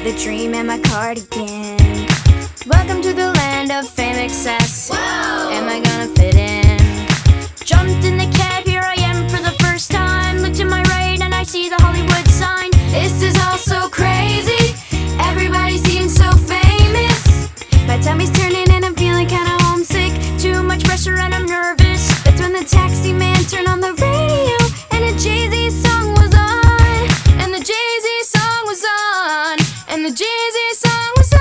the dream and my cardigan. Welcome to the land of fame, excess. Whoa! Am I gonna fit in? Jumped in the cab, here I am for the first time. Look to my right and I see the Hollywood sign. This is all so crazy, everybody seems so famous. My tummy's turning and I'm feeling kinda homesick. Too much pressure and I'm nervous. That's when the taxi man turned on the radio and a Jay-Z song was on. And the Jay-Z song was on. And the Jay-Z song was on.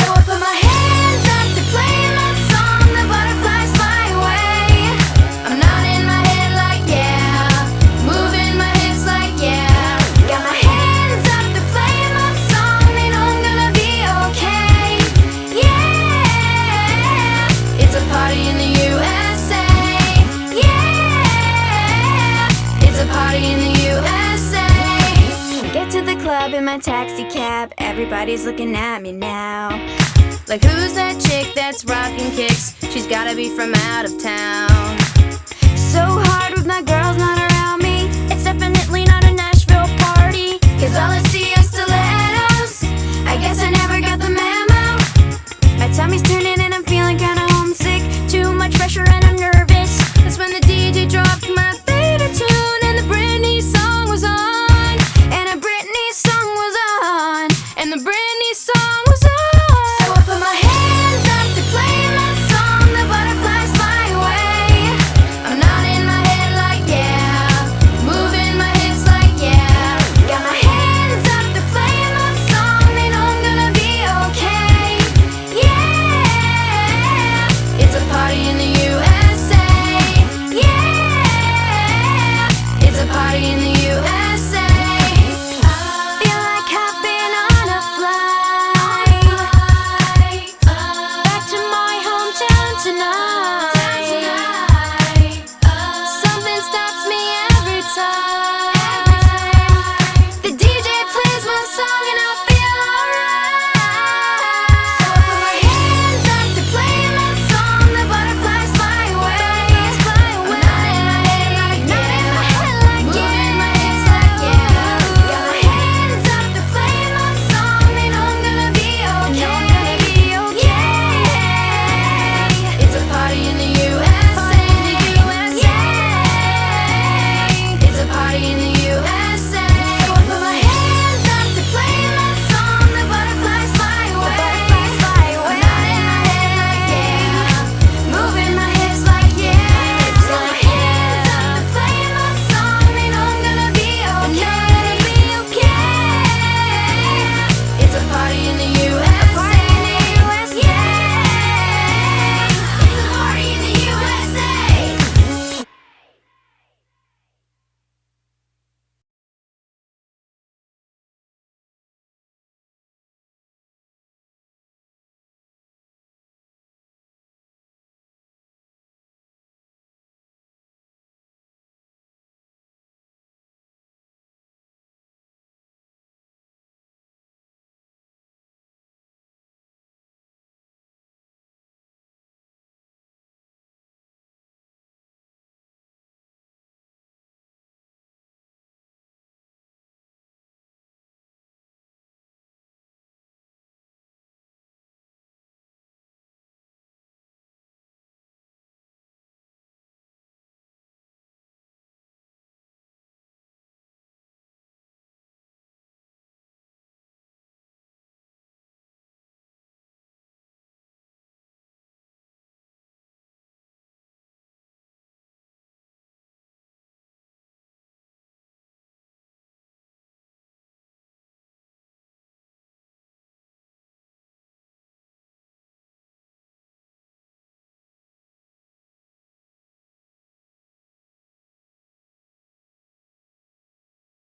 So I put my hands up to play my song. The butterflies fly away. I'm nodding my head like yeah, moving my hips like yeah. Got my hands up to play my song. They know I'm gonna be okay. Yeah, it's a party in the USA. Yeah, it's a party in the USA. Get to the club in my taxi cab. Everybody's looking at me now. Like, who's that chick that's rocking kicks? She's gotta be from out of town. So hard with my girls not